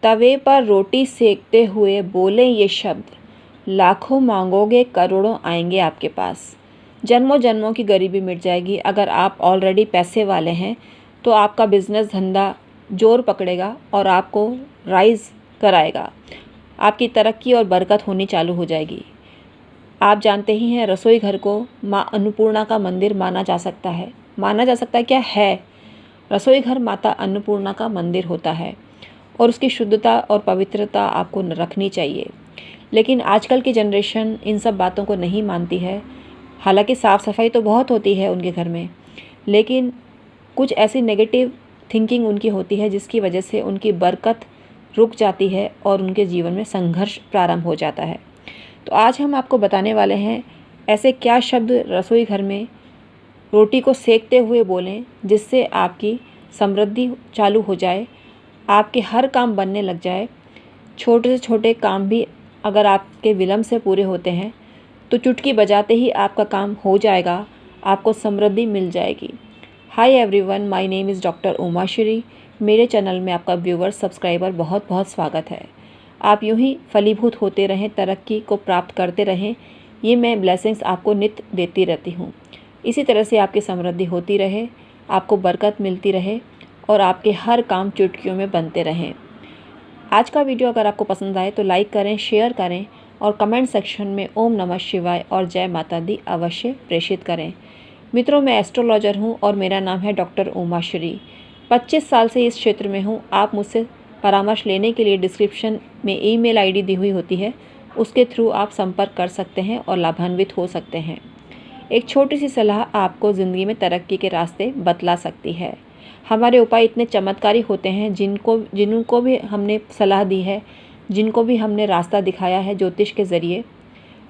तवे पर रोटी सेकते हुए बोलें ये शब्द, लाखों मांगोगे करोड़ों आएंगे आपके पास। जन्मों जन्मों की गरीबी मिट जाएगी। अगर आप ऑलरेडी पैसे वाले हैं तो आपका बिजनेस धंधा जोर पकड़ेगा और आपको राइज कराएगा। आपकी तरक्की और बरकत होनी चालू हो जाएगी। आप जानते ही हैं, रसोई घर को माँ अन्नपूर्णा का मंदिर माना जा सकता है। माना जा सकता है क्या है? रसोई घर माता अन्नपूर्णा का मंदिर होता है और उसकी शुद्धता और पवित्रता आपको रखनी चाहिए। लेकिन आजकल की जनरेशन इन सब बातों को नहीं मानती है। हालांकि साफ़ सफाई तो बहुत होती है उनके घर में, लेकिन कुछ ऐसी नेगेटिव थिंकिंग उनकी होती है जिसकी वजह से उनकी बरकत रुक जाती है और उनके जीवन में संघर्ष प्रारंभ हो जाता है। तो आज हम आपको बताने वाले हैं ऐसे क्या शब्द रसोई घर में रोटी को सेकते हुए बोलें जिससे आपकी समृद्धि चालू हो जाए, आपके हर काम बनने लग जाए। छोटे से छोटे काम भी अगर आपके विलम्ब से पूरे होते हैं तो चुटकी बजाते ही आपका काम हो जाएगा, आपको समृद्धि मिल जाएगी। Hi everyone, my name is doctor Umashree. मेरे चैनल में आपका व्यूवर सब्सक्राइबर बहुत बहुत स्वागत है। आप यूं ही फलीभूत होते रहें, तरक्की को प्राप्त करते रहें, ये मैं ब्लेसिंग्स आपको नित्य देती रहती हूँ। इसी तरह से आपकी समृद्धि होती रहे, आपको बरकत मिलती रहे और आपके हर काम चुटकियों में बनते रहें। आज का वीडियो अगर आपको पसंद आए तो लाइक करें, शेयर करें और कमेंट सेक्शन में ओम नमः शिवाय और जय माता दी अवश्य प्रेषित करें। मित्रों, मैं एस्ट्रोलॉजर हूं और मेरा नाम है डॉक्टर उमाश्री। 25 साल से इस क्षेत्र में हूं। आप मुझसे परामर्श लेने के लिए डिस्क्रिप्शन में ईमेल आईडी दी हुई होती है, उसके थ्रू आप संपर्क कर सकते हैं और लाभान्वित हो सकते हैं। एक छोटी सी सलाह आपको ज़िंदगी में तरक्की के रास्ते बतला सकती है। हमारे उपाय इतने चमत्कारी होते हैं, जिनको भी हमने सलाह दी है, जिनको भी हमने रास्ता दिखाया है ज्योतिष के ज़रिए,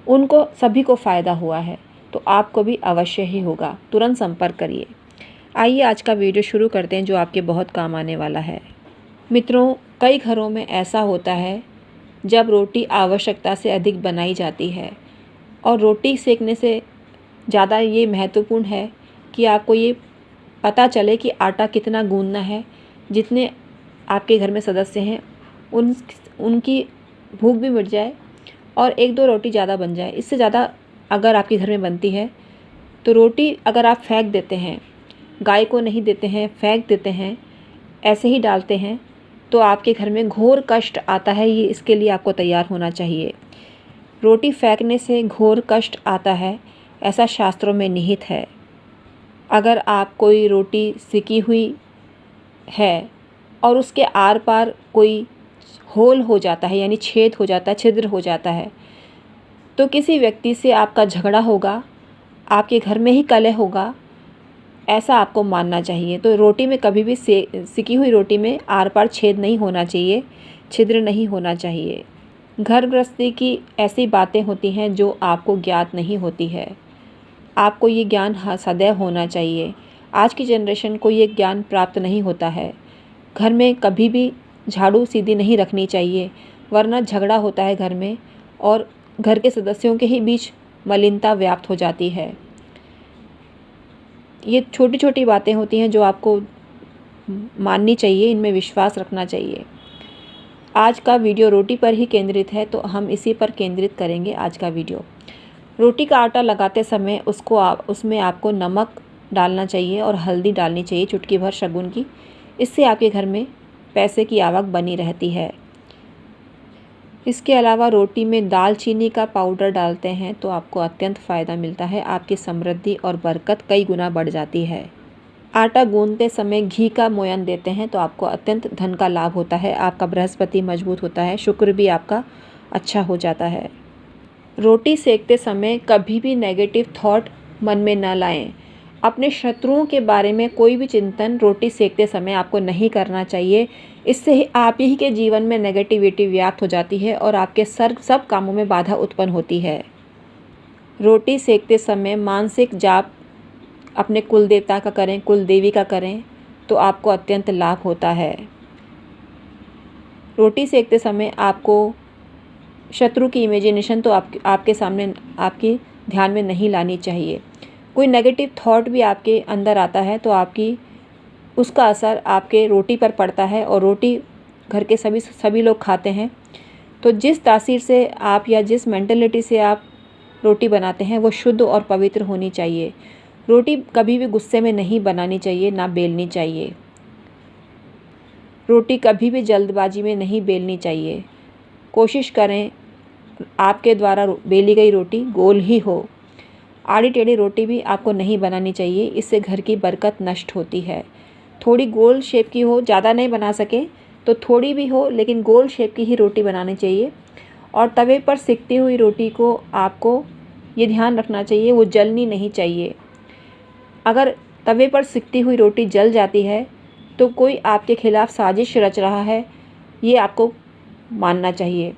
उनको सभी को फ़ायदा हुआ है, तो आपको भी अवश्य ही होगा। तुरंत संपर्क करिए। आइए आज का वीडियो शुरू करते हैं जो आपके बहुत काम आने वाला है। मित्रों, कई घरों में ऐसा होता है जब रोटी आवश्यकता से अधिक बनाई जाती है और रोटी सेकने से ज़्यादा ये महत्वपूर्ण है कि आपको ये पता चले कि आटा कितना गूंदना है। जितने आपके घर में सदस्य हैं उनकी भूख भी मिट जाए और 1-2 रोटी ज़्यादा बन जाए। इससे ज़्यादा अगर आपके घर में बनती है तो रोटी अगर आप फेंक देते हैं, गाय को नहीं देते हैं, फेंक देते हैं, ऐसे ही डालते हैं, तो आपके घर में घोर कष्ट आता है। ये इसके लिए आपको तैयार होना चाहिए। रोटी फेंकने से घोर कष्ट आता है, ऐसा शास्त्रों में निहित है। अगर आप कोई रोटी सिकी हुई है और उसके आर पार कोई होल हो जाता है, यानी छेद हो जाता है, छिद्र हो जाता है, तो किसी व्यक्ति से आपका झगड़ा होगा, आपके घर में ही कलह होगा, ऐसा आपको मानना चाहिए। तो रोटी में कभी भी सिकी हुई रोटी में आर पार छेद नहीं होना चाहिए, छिद्र नहीं होना चाहिए। घर गृहस्थी की ऐसी बातें होती हैं जो आपको ज्ञात नहीं होती है। आपको ये ज्ञान सदैव होना चाहिए। आज की जनरेशन को ये ज्ञान प्राप्त नहीं होता है। घर में कभी भी झाड़ू सीधी नहीं रखनी चाहिए, वरना झगड़ा होता है घर में और घर के सदस्यों के ही बीच मलिनता व्याप्त हो जाती है। ये छोटी छोटी बातें होती हैं जो आपको माननी चाहिए, इनमें विश्वास रखना चाहिए। आज का वीडियो रोटी पर ही केंद्रित है, तो हम इसी पर केंद्रित करेंगे आज का वीडियो। रोटी का आटा लगाते समय उसमें आपको नमक डालना चाहिए और हल्दी डालनी चाहिए, चुटकी भर शगुन की। इससे आपके घर में पैसे की आवक बनी रहती है। इसके अलावा रोटी में दालचीनी का पाउडर डालते हैं तो आपको अत्यंत फ़ायदा मिलता है। आपकी समृद्धि और बरकत कई गुना बढ़ जाती है। आटा गूंदते समय घी का मोयन देते हैं तो आपको अत्यंत धन का लाभ होता है। आपका बृहस्पति मजबूत होता है, शुक्र भी आपका अच्छा हो जाता है। रोटी सेकते समय कभी भी नेगेटिव थॉट मन में न लाएं। अपने शत्रुओं के बारे में कोई भी चिंतन रोटी सेकते समय आपको नहीं करना चाहिए। इससे आप ही के जीवन में नेगेटिविटी व्याप्त हो जाती है और आपके सब कामों में बाधा उत्पन्न होती है। रोटी सेकते समय मानसिक जाप अपने कुल देवता का करें, कुल देवी का करें, तो आपको अत्यंत लाभ होता है। रोटी सेकते समय आपको शत्रु की इमेजिनेशन तो आपके सामने, आपकी ध्यान में नहीं लानी चाहिए। कोई नेगेटिव थॉट भी आपके अंदर आता है तो उसका असर आपके रोटी पर पड़ता है और रोटी घर के सभी लोग खाते हैं। तो जिस तासीर से आप या जिस मेंटलिटी से आप रोटी बनाते हैं वो शुद्ध और पवित्र होनी चाहिए। रोटी कभी भी गुस्से में नहीं बनानी चाहिए, ना बेलनी चाहिए। रोटी कभी भी जल्दबाजी में नहीं बेलनी चाहिए। कोशिश करें आपके द्वारा बेली गई रोटी गोल ही हो। आड़ी टेढ़ी रोटी भी आपको नहीं बनानी चाहिए, इससे घर की बरकत नष्ट होती है। थोड़ी गोल शेप की हो, ज़्यादा नहीं बना सके तो थोड़ी भी हो, लेकिन गोल शेप की ही रोटी बनानी चाहिए। और तवे पर सिकती हुई रोटी को आपको ये ध्यान रखना चाहिए वो जलनी नहीं चाहिए। अगर तवे पर सिकती हुई रोटी जल जाती है तो कोई आपके खिलाफ साजिश रच रहा है, ये आपको मानना चाहिए।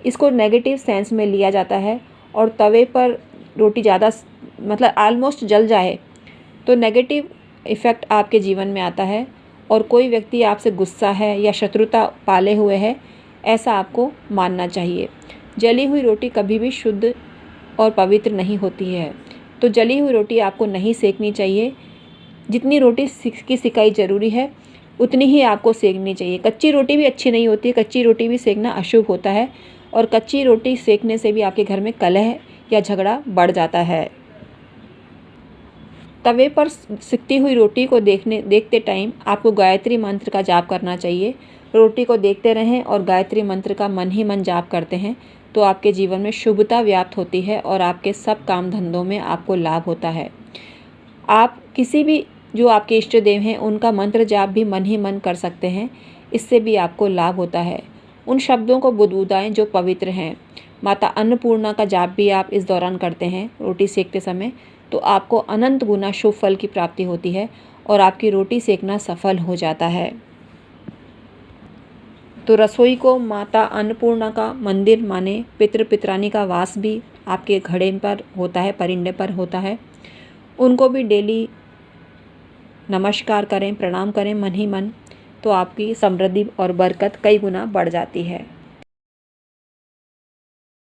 इसको नेगेटिव सेंस में लिया जाता है। और तवे पर रोटी ज़्यादा मतलब ऑलमोस्ट जल जाए तो नेगेटिव इफ़ेक्ट आपके जीवन में आता है और कोई व्यक्ति आपसे गुस्सा है या शत्रुता पाले हुए है, ऐसा आपको मानना चाहिए। जली हुई रोटी कभी भी शुद्ध और पवित्र नहीं होती है। तो जली हुई रोटी आपको नहीं सेकनी चाहिए। जितनी रोटी की सिकाई ज़रूरी है उतनी ही आपको सेकनी चाहिए। कच्ची रोटी भी अच्छी नहीं होती है, कच्ची रोटी भी सेकना अशुभ होता है और कच्ची रोटी सेकने से भी आपके घर में कलह या झगड़ा बढ़ जाता है। तवे पर सिकती हुई रोटी को देखते टाइम आपको गायत्री मंत्र का जाप करना चाहिए। रोटी को देखते रहें और गायत्री मंत्र का मन ही मन जाप करते हैं तो आपके जीवन में शुभता व्याप्त होती है और आपके सब काम धंधों में आपको लाभ होता है। आप किसी भी जो आपके इष्ट देव हैं उनका मंत्र जाप भी मन ही मन कर सकते हैं, इससे भी आपको लाभ होता है। उन शब्दों को बुदबुदाएं जो पवित्र हैं। माता अन्नपूर्णा का जाप भी आप इस दौरान करते हैं रोटी सेकते समय, तो आपको अनंत गुना शुभ फल की प्राप्ति होती है और आपकी रोटी सेकना सफल हो जाता है। तो रसोई को माता अन्नपूर्णा का मंदिर माने। पितृ पित्रानी का वास भी आपके घड़े पर होता है, परिंदे पर होता है। उनको भी डेली नमस्कार करें, प्रणाम करें मन ही मन, तो आपकी समृद्धि और बरकत कई गुना बढ़ जाती है।